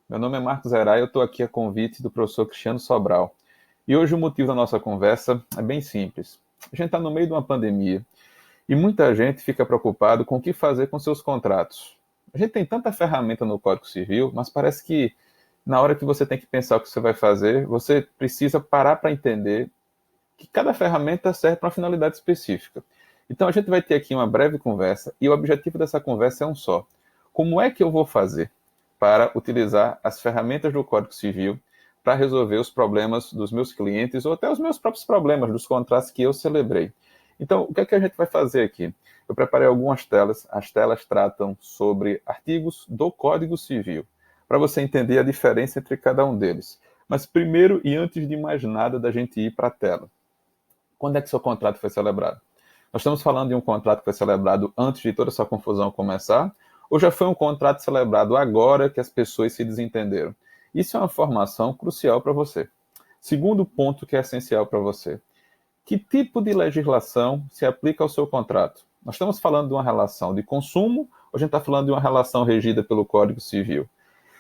Meu nome é Marcos Heray, eu estou aqui a convite do professor Cristiano Sobral. E hoje o motivo da nossa conversa é bem simples. A gente está no meio de uma pandemia e muita gente fica preocupado com o que fazer com seus contratos. A gente tem tanta ferramenta no Código Civil, mas parece que na hora que você tem que pensar o que você vai fazer, você precisa parar para entender que cada ferramenta serve para uma finalidade específica. Então a gente vai ter aqui uma breve conversa e o objetivo dessa conversa é um só. Como é que eu vou fazer para utilizar as ferramentas do Código Civil para resolver os problemas dos meus clientes ou até os meus próprios problemas dos contratos que eu celebrei? Então, o que é que a gente vai fazer aqui? Eu preparei algumas telas, as telas tratam sobre artigos do Código Civil, para você entender a diferença entre cada um deles. Mas primeiro e antes de mais nada da gente ir para a tela, quando é que seu contrato foi celebrado? Nós estamos falando de um contrato que foi celebrado antes de toda essa confusão começar, ou já foi um contrato celebrado agora que as pessoas se desentenderam? Isso é uma informação crucial para você. Segundo ponto que é essencial para você: que tipo de legislação se aplica ao seu contrato? Nós estamos falando de uma relação de consumo ou a gente está falando de uma relação regida pelo Código Civil?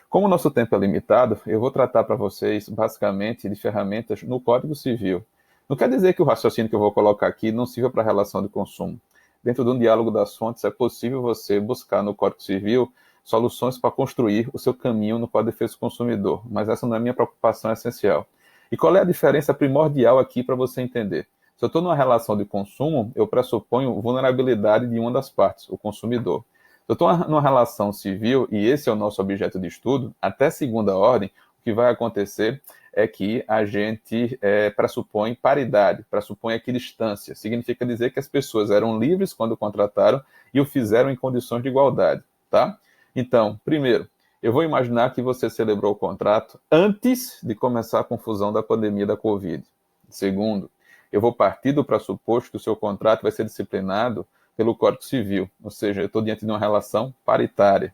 Como o nosso tempo é limitado, eu vou tratar para vocês, basicamente, de ferramentas no Código Civil. Não quer dizer que o raciocínio que eu vou colocar aqui não sirva para a relação de consumo. Dentro de um diálogo das fontes, é possível você buscar no Código Civil soluções para construir o seu caminho no Código de Defesa do Consumidor, mas essa não é a minha preocupação essencial. E qual é a diferença primordial aqui para você entender? Se eu estou numa relação de consumo, eu pressuponho vulnerabilidade de uma das partes, o consumidor. Se eu estou numa relação civil, e esse é o nosso objeto de estudo, até segunda ordem, o que vai acontecer é que a gente pressupõe paridade, pressupõe equidistância. Significa dizer que as pessoas eram livres quando contrataram e o fizeram em condições de igualdade, tá? Então, primeiro, eu vou imaginar que você celebrou o contrato antes de começar a confusão da pandemia da Covid. Segundo, eu vou partir do pressuposto que o seu contrato vai ser disciplinado pelo Código Civil, ou seja, eu estou diante de uma relação paritária.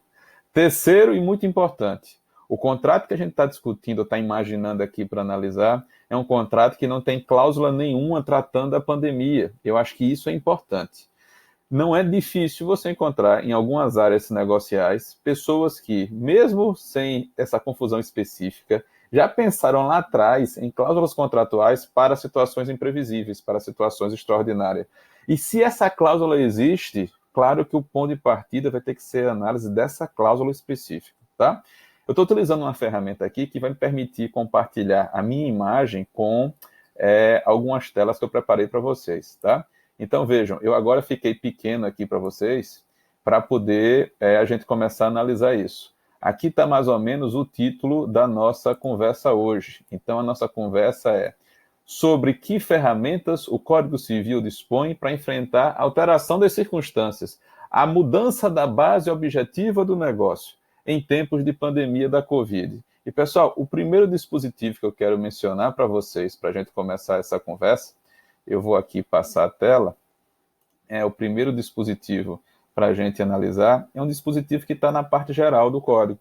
Terceiro e muito importante, o contrato que a gente está discutindo, está imaginando aqui para analisar, é um contrato que não tem cláusula nenhuma tratando a pandemia. Eu acho que isso é importante. Não é difícil você encontrar em algumas áreas negociais pessoas que, mesmo sem essa confusão específica, já pensaram lá atrás em cláusulas contratuais para situações imprevisíveis, para situações extraordinárias. E se essa cláusula existe, claro que o ponto de partida vai ter que ser a análise dessa cláusula específica, tá? Eu estou utilizando uma ferramenta aqui que vai me permitir compartilhar a minha imagem com algumas telas que eu preparei para vocês, tá? Então, vejam, eu agora fiquei pequeno aqui para vocês, para poder a gente começar a analisar isso. Aqui está mais ou menos o título da nossa conversa hoje. Então, a nossa conversa é sobre que ferramentas o Código Civil dispõe para enfrentar a alteração das circunstâncias, a mudança da base objetiva do negócio em tempos de pandemia da Covid. E, pessoal, o primeiro dispositivo que eu quero mencionar para vocês, para a gente começar essa conversa, eu vou aqui passar a tela, é o primeiro dispositivo para a gente analisar, é um dispositivo que está na parte geral do código.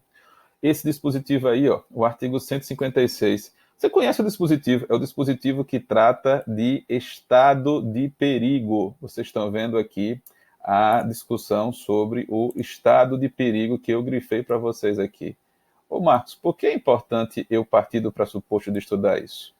Esse dispositivo aí, ó, o artigo 156. Você conhece o dispositivo? É o dispositivo que trata de estado de perigo. Vocês estão vendo aqui a discussão sobre o estado de perigo que eu grifei para vocês aqui. Ô Marcos, por que é importante eu partir do pressuposto de estudar isso?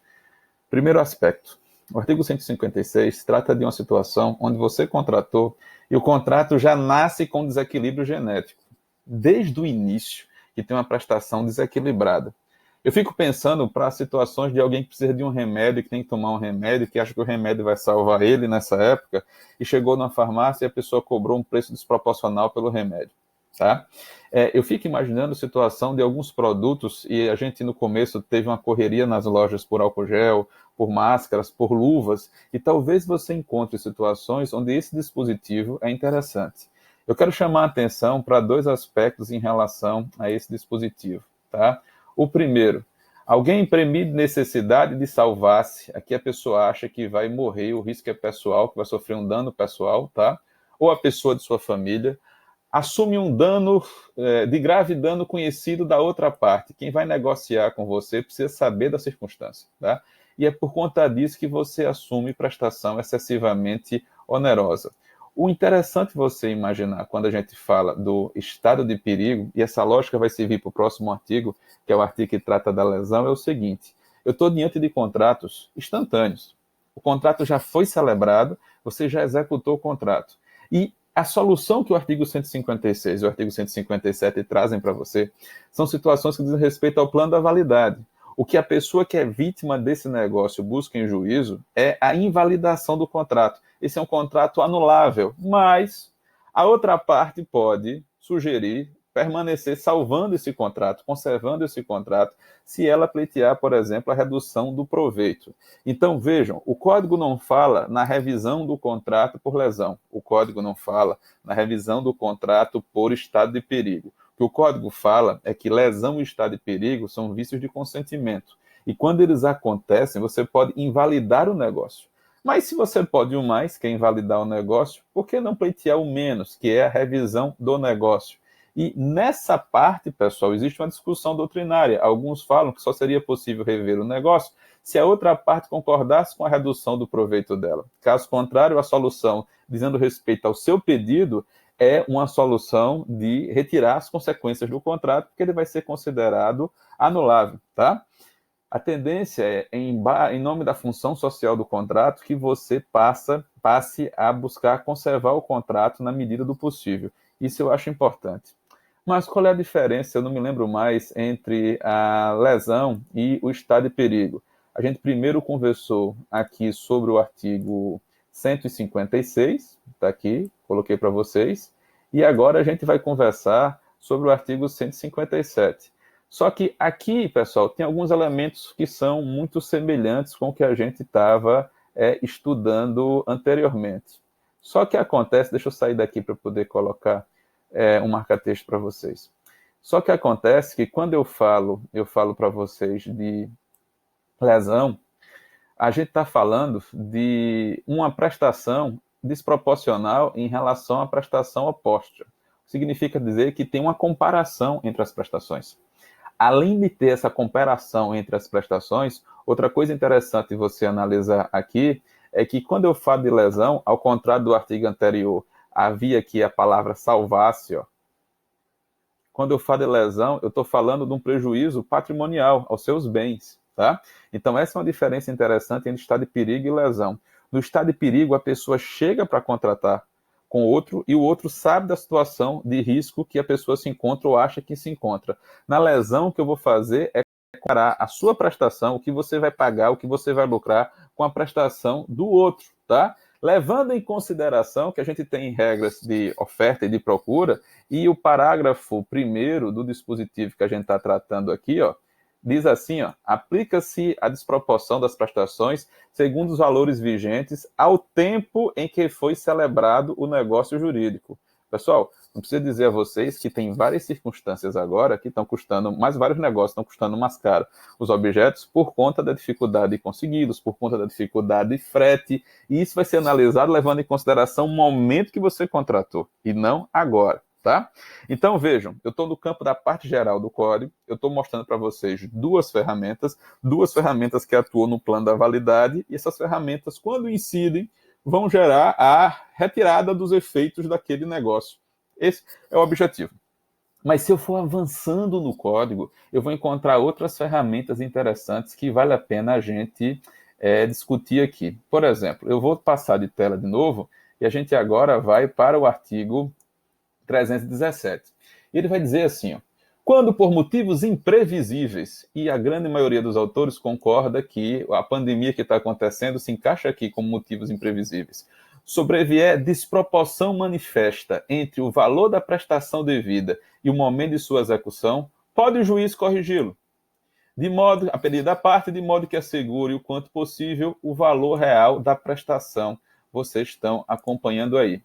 Primeiro aspecto. O artigo 156 trata de uma situação onde você contratou e o contrato já nasce com desequilíbrio genético, desde o início, que tem uma prestação desequilibrada. Eu fico pensando para situações de alguém que precisa de um remédio, que tem que tomar um remédio, que acha que o remédio vai salvar ele nessa época, e chegou na farmácia e a pessoa cobrou um preço desproporcional pelo remédio. Tá? Eu fico imaginando a situação de alguns produtos, e a gente no começo teve uma correria nas lojas por álcool gel, por máscaras, por luvas, e talvez você encontre situações onde esse dispositivo é interessante. Eu quero chamar a atenção para dois aspectos em relação a esse dispositivo. Tá? O primeiro, alguém premido necessidade de salvar-se, aqui a pessoa acha que vai morrer, o risco é pessoal, que vai sofrer um dano pessoal, tá? Ou a pessoa de sua família, assume um dano, de grave dano conhecido da outra parte. Quem vai negociar com você precisa saber da circunstância, tá? E é por conta disso que você assume prestação excessivamente onerosa. O interessante você imaginar, quando a gente fala do estado de perigo, e essa lógica vai servir para o próximo artigo, que é o artigo que trata da lesão, é o seguinte: eu estou diante de contratos instantâneos. O contrato já foi celebrado, você já executou o contrato. E a solução que o artigo 156 e o artigo 157 trazem para você são situações que dizem respeito ao plano da validade. O que a pessoa que é vítima desse negócio busca em juízo é a invalidação do contrato. Esse é um contrato anulável, mas a outra parte pode sugerir permanecer salvando esse contrato, conservando esse contrato, se ela pleitear, por exemplo, a redução do proveito. Então, vejam, o Código não fala na revisão do contrato por lesão. O Código não fala na revisão do contrato por estado de perigo. O que o Código fala é que lesão e estado de perigo são vícios de consentimento. E quando eles acontecem, você pode invalidar o negócio. Mas se você pode o mais, que é invalidar o negócio, por que não pleitear o menos, que é a revisão do negócio? E nessa parte, pessoal, existe uma discussão doutrinária. Alguns falam que só seria possível rever o negócio se a outra parte concordasse com a redução do proveito dela. Caso contrário, a solução, dizendo respeito ao seu pedido, é uma solução de retirar as consequências do contrato, porque ele vai ser considerado anulável, tá? A tendência é, em nome da função social do contrato, que você passe a buscar conservar o contrato na medida do possível. Isso eu acho importante. Mas qual é a diferença, eu não me lembro mais, entre a lesão e o estado de perigo? A gente primeiro conversou aqui sobre o artigo 156, está aqui, coloquei para vocês, e agora a gente vai conversar sobre o artigo 157. Só que aqui, pessoal, tem alguns elementos que são muito semelhantes com o que a gente estava estudando anteriormente. Só que acontece, deixa eu sair daqui para poder colocar um marca-texto para vocês. Só que acontece que quando eu falo para vocês de lesão, a gente está falando de uma prestação desproporcional em relação à prestação oposta. Significa dizer que tem uma comparação entre as prestações. Além de ter essa comparação entre as prestações, outra coisa interessante você analisar aqui é que quando eu falo de lesão, ao contrário do artigo anterior, havia aqui a palavra salvácio. Quando eu falo de lesão, eu estou falando de um prejuízo patrimonial aos seus bens, tá? Então essa é uma diferença interessante entre estado de perigo e lesão. No estado de perigo, a pessoa chega para contratar com outro e o outro sabe da situação de risco que a pessoa se encontra ou acha que se encontra. Na lesão, o que eu vou fazer é comparar a sua prestação, o que você vai pagar, o que você vai lucrar com a prestação do outro, tá? Levando em consideração que a gente tem regras de oferta e de procura, e o parágrafo 1º do dispositivo que a gente está tratando aqui, ó, diz assim, ó, aplica-se a desproporção das prestações segundo os valores vigentes ao tempo em que foi celebrado o negócio jurídico. Pessoal, não preciso dizer a vocês que tem várias circunstâncias agora que estão custando, mais vários negócios estão custando mais caro os objetos por conta da dificuldade de consegui-los, por conta da dificuldade de frete, e isso vai ser analisado levando em consideração o momento que você contratou, e não agora. Tá? Então, vejam, eu estou no campo da parte geral do código, eu estou mostrando para vocês duas ferramentas que atuam no plano da validade, e essas ferramentas, quando incidem, vão gerar a retirada dos efeitos daquele negócio. Esse é o objetivo. Mas se eu for avançando no código, eu vou encontrar outras ferramentas interessantes que vale a pena a gente discutir aqui. Por exemplo, eu vou passar de tela de novo, e a gente agora vai para o artigo 317. E ele vai dizer assim, ó, quando por motivos imprevisíveis, e a grande maioria dos autores concorda que a pandemia que está acontecendo se encaixa aqui como motivos imprevisíveis, sobrevier desproporção manifesta entre o valor da prestação devida e o momento de sua execução, pode o juiz corrigi-lo, de modo, a pedido da parte, de modo que assegure o quanto possível o valor real da prestação. Vocês estão acompanhando aí.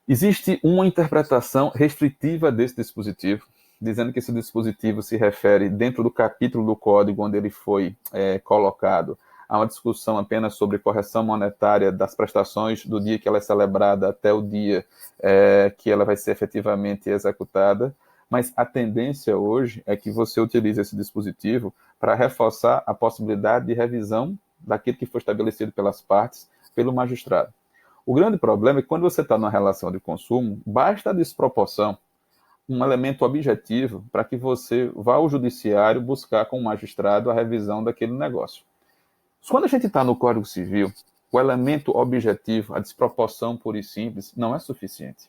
Existe uma interpretação restritiva desse dispositivo, dizendo que esse dispositivo se refere, dentro do capítulo do código onde ele foi colocado, a uma discussão apenas sobre correção monetária das prestações do dia que ela é celebrada até o dia que ela vai ser efetivamente executada, mas a tendência hoje é que você utilize esse dispositivo para reforçar a possibilidade de revisão daquilo que foi estabelecido pelas partes pelo magistrado. O grande problema é que quando você está numa relação de consumo, basta a desproporção, um elemento objetivo para que você vá ao judiciário buscar com o magistrado a revisão daquele negócio. Quando a gente está no Código Civil, o elemento objetivo, a desproporção pura e simples, não é suficiente.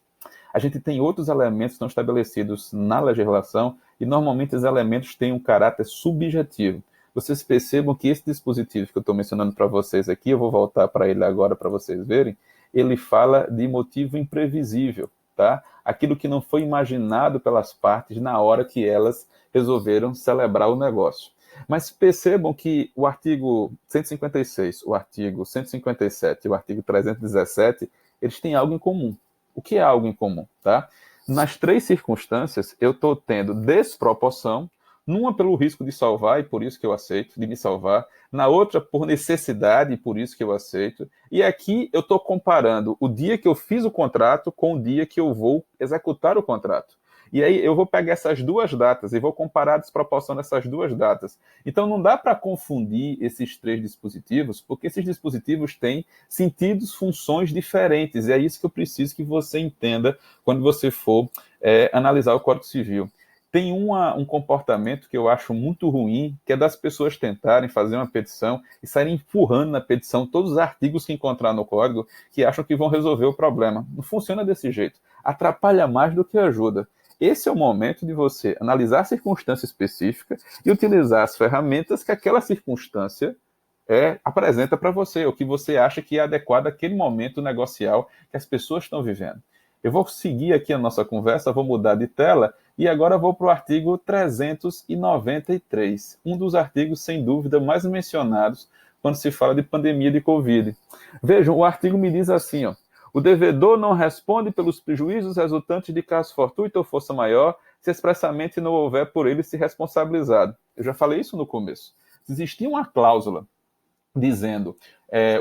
A gente tem outros elementos que estão estabelecidos na legislação e normalmente os elementos têm um caráter subjetivo. Vocês percebam que esse dispositivo que eu estou mencionando para vocês aqui, eu vou voltar para ele agora para vocês verem, ele fala de motivo imprevisível, tá? Aquilo que não foi imaginado pelas partes na hora que elas resolveram celebrar o negócio. Mas percebam que o artigo 156, o artigo 157 e o artigo 317, eles têm algo em comum. O que é algo em comum? Tá? Nas três circunstâncias, eu estou tendo desproporção, numa pelo risco de salvar, e por isso que eu aceito, de me salvar, na outra por necessidade, e por isso que eu aceito, e aqui eu estou comparando o dia que eu fiz o contrato com o dia que eu vou executar o contrato. E aí eu vou pegar essas duas datas e vou comparar a desproporção dessas duas datas. Então não dá para confundir esses três dispositivos, porque esses dispositivos têm sentidos, funções diferentes. E é isso que eu preciso que você entenda quando você for analisar o Código Civil. Tem um comportamento que eu acho muito ruim, que é das pessoas tentarem fazer uma petição e saírem empurrando na petição todos os artigos que encontrar no código, que acham que vão resolver o problema. Não funciona desse jeito. Atrapalha mais do que ajuda. Esse é o momento de você analisar a circunstância específica e utilizar as ferramentas que aquela circunstância apresenta para você, o que você acha que é adequado àquele momento negocial que as pessoas estão vivendo. Eu vou seguir aqui a nossa conversa, vou mudar de tela e agora vou para o artigo 393, um dos artigos, sem dúvida, mais mencionados quando se fala de pandemia de Covid. Vejam, o artigo me diz assim, ó, o devedor não responde pelos prejuízos resultantes de caso fortuito ou força maior, se expressamente não houver por ele se responsabilizado. Eu já falei isso no começo. Se existia uma cláusula dizendo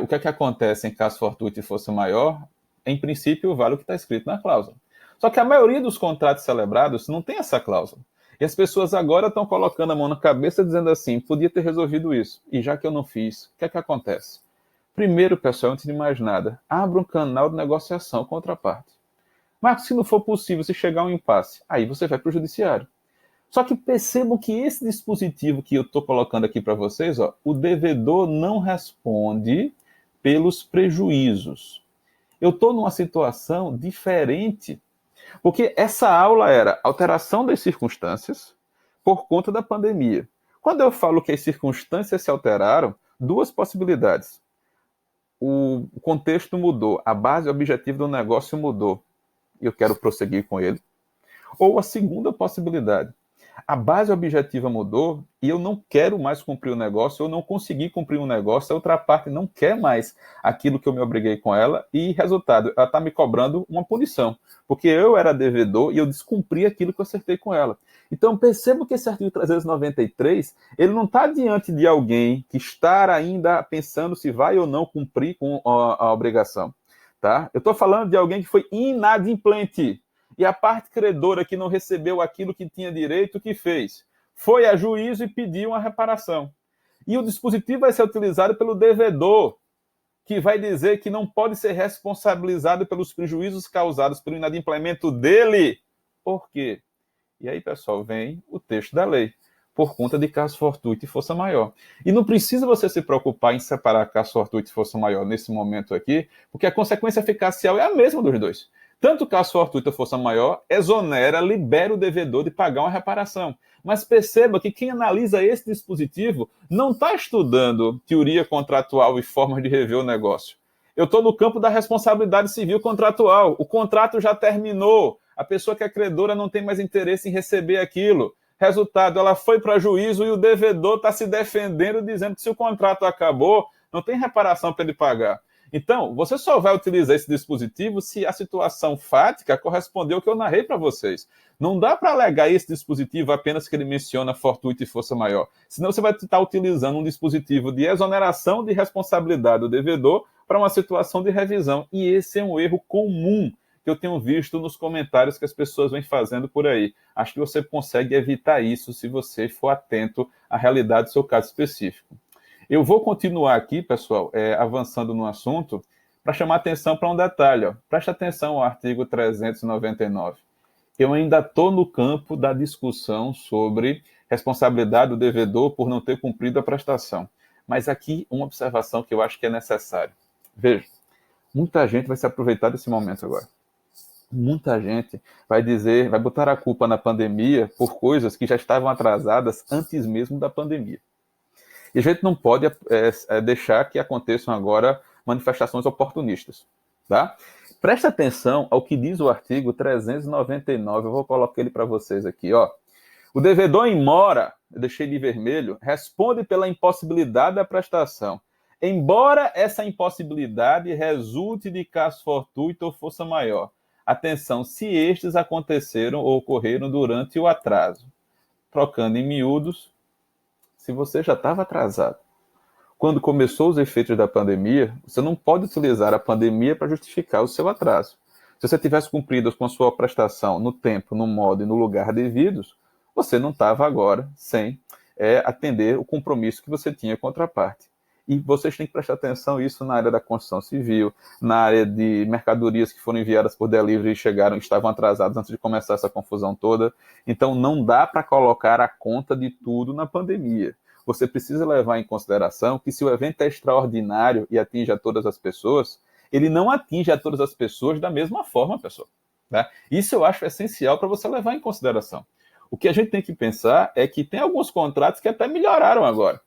o que é que acontece em caso fortuito e força maior, em princípio vale o que está escrito na cláusula. Só que a maioria dos contratos celebrados não tem essa cláusula. E as pessoas agora estão colocando a mão na cabeça dizendo assim, podia ter resolvido isso. E já que eu não fiz, o que é que acontece? Primeiro, pessoal, antes de mais nada, abra um canal de negociação com a outra parte. Mas se não for possível, se chegar a um impasse, aí você vai para o judiciário. Só que percebam que esse dispositivo que eu estou colocando aqui para vocês, ó, o devedor não responde pelos prejuízos. Eu estou numa situação diferente, porque essa aula era alteração das circunstâncias por conta da pandemia. Quando eu falo que as circunstâncias se alteraram, duas possibilidades. O contexto mudou, a base objetiva do negócio mudou, e eu quero prosseguir com ele. Ou a segunda possibilidade, a base objetiva mudou e eu não quero mais cumprir o negócio, eu não consegui cumprir um negócio, a outra parte não quer mais aquilo que eu me obriguei com ela e, resultado, ela está me cobrando uma punição, porque eu era devedor e eu descumpri aquilo que eu acertei com ela. Então, percebo que esse artigo 393, ele não está diante de alguém que está ainda pensando se vai ou não cumprir com a obrigação. Tá? Eu estou falando de alguém que foi inadimplente. E a parte credora que não recebeu aquilo que tinha direito, o que fez? Foi a juízo e pediu uma reparação. E o dispositivo vai ser utilizado pelo devedor, que vai dizer que não pode ser responsabilizado pelos prejuízos causados pelo inadimplemento dele. Por quê? E aí, pessoal, vem o texto da lei, por conta de caso fortuito e força maior. E não precisa você se preocupar em separar caso fortuito e força maior nesse momento aqui, porque a consequência eficacial é a mesma dos dois. Tanto caso fortuito ou força maior, exonera, libera o devedor de pagar uma reparação. Mas perceba que quem analisa esse dispositivo não está estudando teoria contratual e formas de rever o negócio. Eu estou no campo da responsabilidade civil contratual. O contrato já terminou. A pessoa que é credora não tem mais interesse em receber aquilo. Resultado, ela foi para juízo e o devedor está se defendendo, dizendo que se o contrato acabou, não tem reparação para ele pagar. Então, você só vai utilizar esse dispositivo se a situação fática corresponder ao que eu narrei para vocês. Não dá para alegar esse dispositivo apenas que ele menciona fortuito e força maior. Senão você vai estar utilizando um dispositivo de exoneração de responsabilidade do devedor para uma situação de revisão. E esse é um erro comum que eu tenho visto nos comentários que as pessoas vêm fazendo por aí. Acho que você consegue evitar isso se você for atento à realidade do seu caso específico. Eu vou continuar aqui, pessoal, avançando no assunto, para chamar atenção para um detalhe. Ó. Preste atenção ao artigo 399. Eu ainda estou no campo da discussão sobre responsabilidade do devedor por não ter cumprido a prestação. Mas aqui uma observação que eu acho que é necessária. Veja, muita gente vai se aproveitar desse momento agora. Muita gente vai dizer, vai botar a culpa na pandemia por coisas que já estavam atrasadas antes mesmo da pandemia. E a gente não pode deixar que aconteçam agora manifestações oportunistas, tá? Preste atenção ao que diz o artigo 399, eu vou colocar ele para vocês aqui, ó. O devedor em mora, eu deixei de vermelho, responde pela impossibilidade da prestação, embora essa impossibilidade resulte de caso fortuito ou força maior. Atenção, se estes aconteceram ou ocorreram durante o atraso. Trocando em miúdos, se você já estava atrasado, quando começou os efeitos da pandemia, você não pode utilizar a pandemia para justificar o seu atraso. Se você tivesse cumprido com a sua prestação no tempo, no modo e no lugar devidos, você não estava agora sem atender o compromisso que você tinha com a outra parte. E vocês têm que prestar atenção isso na área da construção civil, na área de mercadorias que foram enviadas por delivery e estavam atrasadas antes de começar essa confusão toda. Então não dá para colocar a conta de tudo na pandemia. Você precisa levar em consideração que se o evento é extraordinário e atinge a todas as pessoas, ele não atinge a todas as pessoas da mesma forma, pessoal. Tá? Isso eu acho essencial para você levar em consideração. O que a gente tem que pensar é que tem alguns contratos que até melhoraram agora.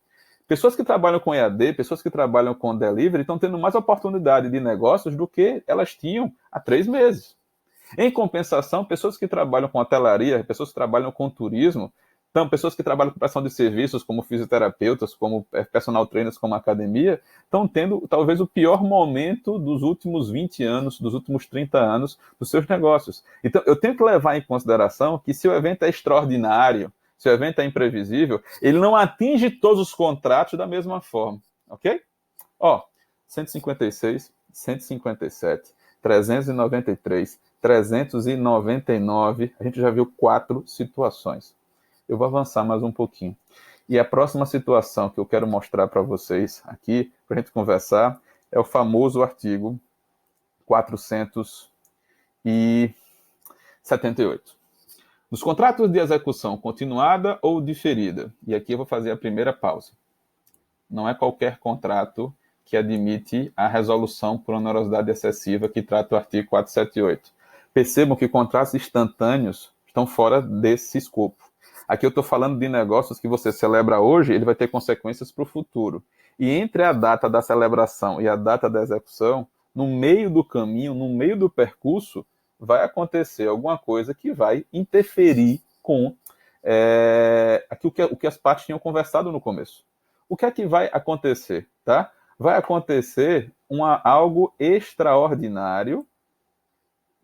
Pessoas que trabalham com EAD, pessoas que trabalham com delivery estão tendo mais oportunidade de negócios do que elas tinham há 3 meses. Em compensação, pessoas que trabalham com hotelaria, pessoas que trabalham com turismo, então, pessoas que trabalham com prestação de serviços, como fisioterapeutas, como personal trainers, como academia, estão tendo talvez o pior momento dos últimos 20 anos, dos últimos 30 anos dos seus negócios. Então, eu tenho que levar em consideração que se o evento é extraordinário, se o evento é imprevisível, ele não atinge todos os contratos da mesma forma, ok? Ó, 156, 157, 393, 399, a gente já viu 4 situações. Eu vou avançar mais um pouquinho. E a próxima situação que eu quero mostrar para vocês aqui, para a gente conversar, é o famoso artigo 478. Nos contratos de execução continuada ou diferida, e aqui eu vou fazer a primeira pausa. Não é qualquer contrato que admite a resolução por onerosidade excessiva que trata o artigo 478. Percebam que contratos instantâneos estão fora desse escopo. Aqui eu estou falando de negócios que você celebra hoje, ele vai ter consequências para o futuro. E entre a data da celebração e a data da execução, no meio do caminho, no meio do percurso, vai acontecer alguma coisa que vai interferir com o que as partes tinham conversado no começo. O que é que vai acontecer? Tá? Vai acontecer algo extraordinário,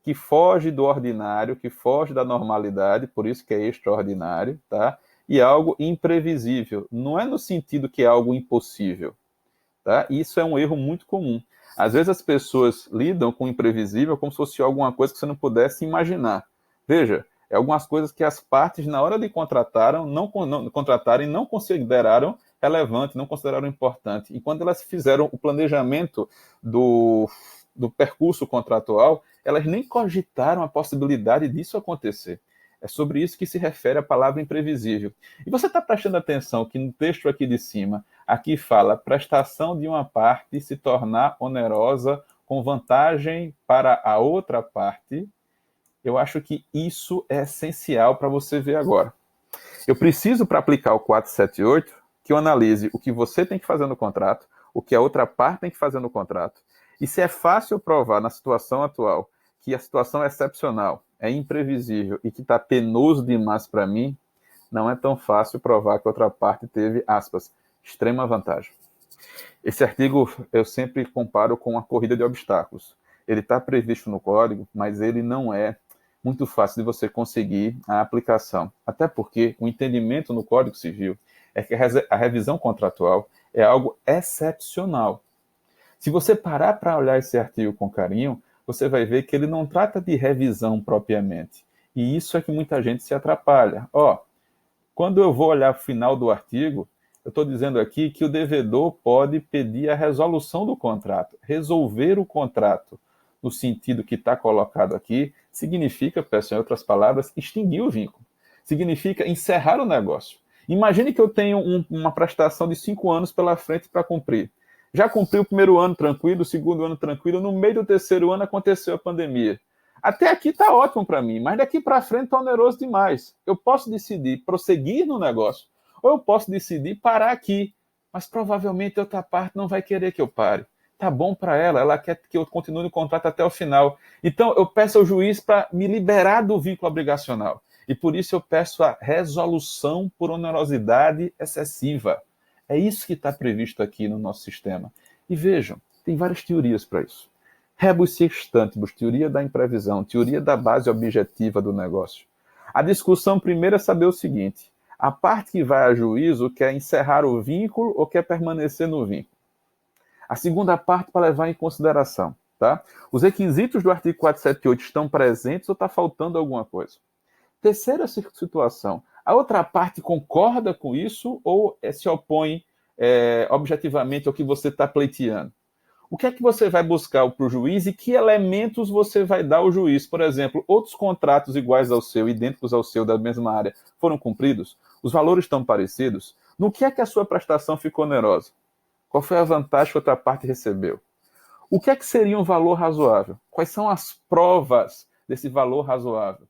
que foge do ordinário, que foge da normalidade, por isso que é extraordinário, tá? E algo imprevisível. Não é no sentido que é algo impossível, tá? Isso é um erro muito comum. Às vezes as pessoas lidam com o imprevisível como se fosse alguma coisa que você não pudesse imaginar. Veja, é algumas coisas que as partes, na hora de contratarem, não consideraram relevante, não consideraram importante. E quando elas fizeram o planejamento do percurso contratual, elas nem cogitaram a possibilidade disso acontecer. É sobre isso que se refere a palavra imprevisível. E você está prestando atenção que no texto aqui de cima, aqui fala prestação de uma parte se tornar onerosa com vantagem para a outra parte. Eu acho que isso é essencial para você ver agora. Eu preciso, para aplicar o 478, que eu analise o que você tem que fazer no contrato, o que a outra parte tem que fazer no contrato. E se é fácil provar na situação atual que a situação é excepcional, é imprevisível e que está penoso demais para mim, não é tão fácil provar que a outra parte teve, aspas, extrema vantagem. Esse artigo eu sempre comparo com a corrida de obstáculos. Ele está previsto no código, mas ele não é muito fácil de você conseguir a aplicação. Até porque o entendimento no Código Civil é que a revisão contratual é algo excepcional. Se você parar para olhar esse artigo com carinho, você vai ver que ele não trata de revisão propriamente. E isso é que muita gente se atrapalha. Quando eu vou olhar o final do artigo, Eu estou dizendo aqui que o devedor pode pedir a resolução do contrato. Resolver o contrato, no sentido que está colocado aqui, significa, peço em outras palavras, extinguir o vínculo. Significa encerrar o negócio. Imagine que eu tenho uma prestação de 5 anos pela frente para cumprir. Já cumpri o primeiro ano tranquilo, o segundo ano tranquilo, no meio do terceiro ano aconteceu a pandemia. Até aqui está ótimo para mim, mas daqui para frente está oneroso demais. Eu posso decidir prosseguir no negócio, ou eu posso decidir parar aqui, mas provavelmente a outra parte não vai querer que eu pare. Tá bom para ela, ela quer que eu continue no contrato até o final. Então eu peço ao juiz para me liberar do vínculo obrigacional. E por isso eu peço a resolução por onerosidade excessiva. É isso que está previsto aqui no nosso sistema. E vejam, tem várias teorias para isso. Rebus sic stantibus, teoria da imprevisão, teoria da base objetiva do negócio. A discussão primeiro é saber o seguinte: a parte que vai a juízo quer encerrar o vínculo ou quer permanecer no vínculo? A segunda parte para levar em consideração, tá? Os requisitos do artigo 478 estão presentes ou está faltando alguma coisa? Terceira situação, a outra parte concorda com isso ou se opõe objetivamente ao que você está pleiteando? O que é que você vai buscar para o juiz e que elementos você vai dar ao juiz? Por exemplo, outros contratos iguais ao seu, idênticos ao seu, da mesma área, foram cumpridos? Os valores estão parecidos? No que é que a sua prestação ficou onerosa? Qual foi a vantagem que a outra parte recebeu? O que é que seria um valor razoável? Quais são as provas desse valor razoável?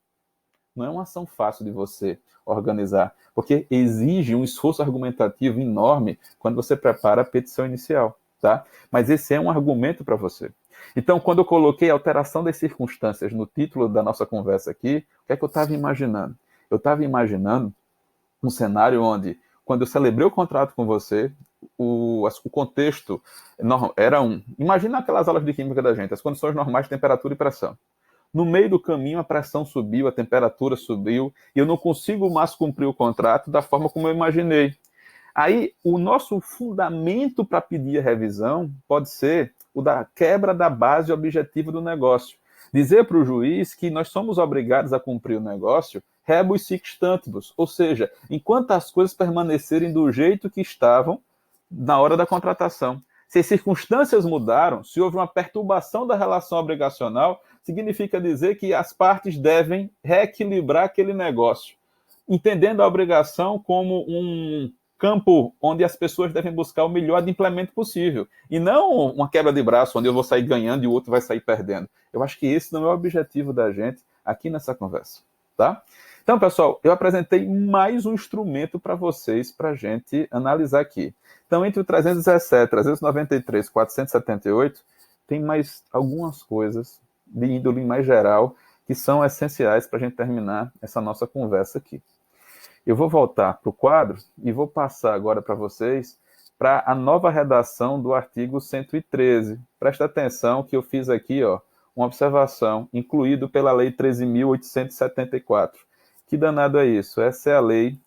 Não é uma ação fácil de você organizar, porque exige um esforço argumentativo enorme quando você prepara a petição inicial, tá? Mas esse é um argumento para você. Então, quando eu coloquei alteração das circunstâncias no título da nossa conversa aqui, o que é que eu estava imaginando? Eu estava imaginando um cenário onde, quando eu celebrei o contrato com você, o contexto era imagina aquelas aulas de química da gente, as condições normais de temperatura e pressão. No meio do caminho, a pressão subiu, a temperatura subiu, e eu não consigo mais cumprir o contrato da forma como eu imaginei. Aí, o nosso fundamento para pedir a revisão pode ser o da quebra da base objetiva do negócio. Dizer para o juiz que nós somos obrigados a cumprir o negócio rebus sic stantibus, ou seja, enquanto as coisas permanecerem do jeito que estavam na hora da contratação. Se as circunstâncias mudaram, se houve uma perturbação da relação obrigacional, significa dizer que as partes devem reequilibrar aquele negócio, entendendo a obrigação como um campo onde as pessoas devem buscar o melhor de implemento possível, e não uma quebra de braço onde eu vou sair ganhando e o outro vai sair perdendo. Eu acho que esse não é o objetivo da gente aqui nessa conversa, tá? Então, pessoal, eu apresentei mais um instrumento para vocês, para a gente analisar aqui. Então, entre o 317, 393 e 478, tem mais algumas coisas de índole mais geral que são essenciais para a gente terminar essa nossa conversa aqui. Eu vou voltar para o quadro e vou passar agora para vocês para a nova redação do artigo 113. Presta atenção que eu fiz aqui uma observação, incluído pela Lei 13.874. Que danado é isso? Essa é a lei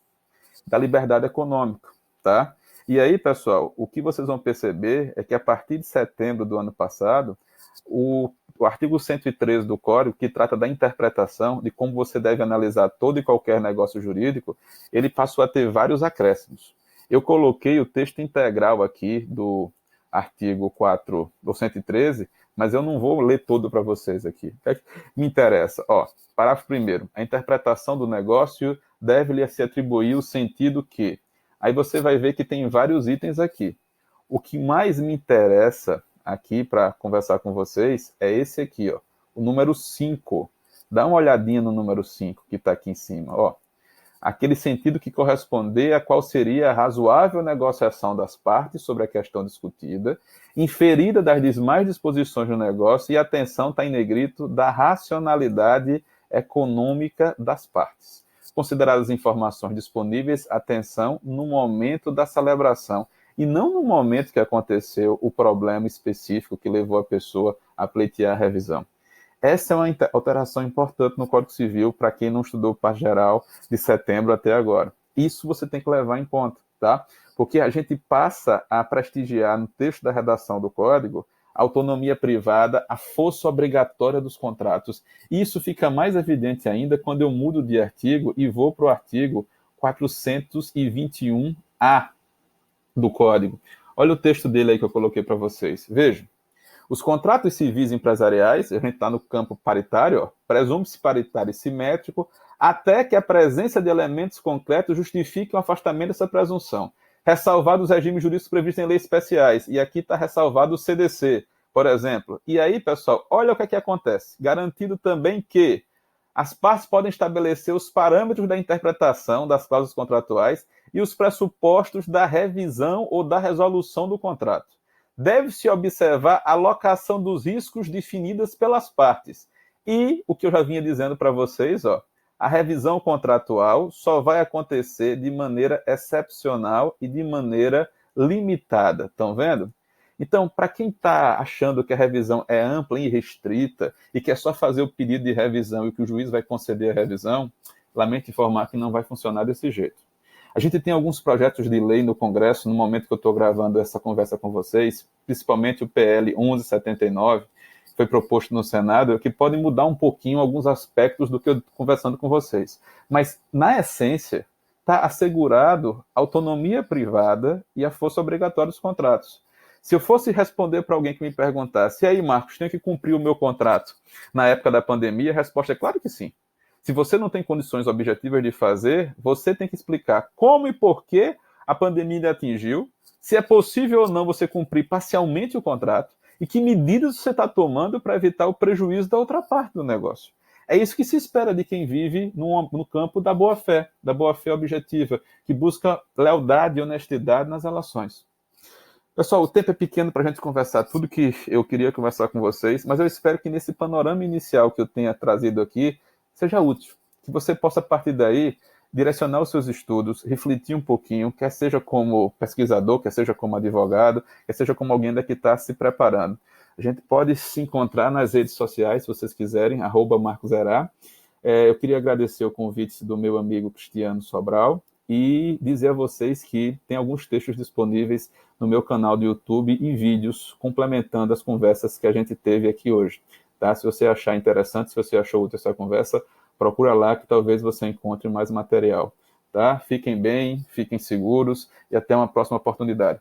da liberdade econômica, tá? E aí, pessoal, o que vocês vão perceber é que a partir de setembro do ano passado, o artigo 113 do Código, que trata da interpretação de como você deve analisar todo e qualquer negócio jurídico, ele passou a ter vários acréscimos. Eu coloquei o texto integral aqui do artigo 4 do 113, mas eu não vou ler todo para vocês aqui. O que é que me interessa? Parágrafo 1º. A interpretação do negócio deve-lhe se atribuir o sentido que... Aí você vai ver que tem vários itens aqui. O que mais me interessa aqui para conversar com vocês é esse aqui, o número 5. Dá uma olhadinha no número 5 que está aqui em cima. Aquele sentido que corresponder a qual seria a razoável negociação das partes sobre a questão discutida, inferida das demais disposições do negócio, e atenção, está em negrito, da racionalidade econômica das partes. Consideradas as informações disponíveis, atenção, no momento da celebração, e não no momento que aconteceu o problema específico que levou a pessoa a pleitear a revisão. Essa é uma alteração importante no Código Civil para quem não estudou parte geral de setembro até agora. Isso você tem que levar em conta, tá? Porque a gente passa a prestigiar no texto da redação do Código a autonomia privada, a força obrigatória dos contratos. Isso fica mais evidente ainda quando eu mudo de artigo e vou para o artigo 421-A. do Código. Olha o texto dele aí que eu coloquei para vocês. Vejam. Os contratos civis empresariais, a gente está no campo paritário, presume-se paritário e simétrico, até que a presença de elementos concretos justifique o afastamento dessa presunção. Ressalvado os regimes jurídicos previstos em leis especiais. E aqui está ressalvado o CDC, por exemplo. E aí, pessoal, olha o que acontece. Garantido também que as partes podem estabelecer os parâmetros da interpretação das cláusulas contratuais e os pressupostos da revisão ou da resolução do contrato. Deve-se observar a alocação dos riscos definidas pelas partes. E o que eu já vinha dizendo para vocês, a revisão contratual só vai acontecer de maneira excepcional e de maneira limitada. Estão vendo? Então, para quem está achando que a revisão é ampla e restrita e que é só fazer o pedido de revisão e que o juiz vai conceder a revisão, lamento informar que não vai funcionar desse jeito. A gente tem alguns projetos de lei no Congresso, no momento que eu estou gravando essa conversa com vocês, principalmente o PL 1179, que foi proposto no Senado, que podem mudar um pouquinho alguns aspectos do que eu estou conversando com vocês. Mas, na essência, está assegurado a autonomia privada e a força obrigatória dos contratos. Se eu fosse responder para alguém que me perguntasse, e aí, Marcos, tenho que cumprir o meu contrato na época da pandemia? A resposta é claro que sim. Se você não tem condições objetivas de fazer, você tem que explicar como e por que a pandemia lhe atingiu, se é possível ou não você cumprir parcialmente o contrato e que medidas você está tomando para evitar o prejuízo da outra parte do negócio. É isso que se espera de quem vive no campo da boa-fé objetiva, que busca lealdade e honestidade nas relações. Pessoal, o tempo é pequeno para a gente conversar tudo que eu queria conversar com vocês, mas eu espero que nesse panorama inicial que eu tenha trazido aqui, seja útil, que você possa, a partir daí, direcionar os seus estudos, refletir um pouquinho, quer seja como pesquisador, quer seja como advogado, quer seja como alguém que está se preparando. A gente pode se encontrar nas redes sociais, se vocês quiserem, @marcoserá. Eu queria agradecer o convite do meu amigo Cristiano Sobral e dizer a vocês que tem alguns textos disponíveis no meu canal do YouTube e vídeos complementando as conversas que a gente teve aqui hoje. Tá? Se você achar interessante, se você achou útil essa conversa, procura lá que talvez você encontre mais material. Tá? Fiquem bem, fiquem seguros e até uma próxima oportunidade.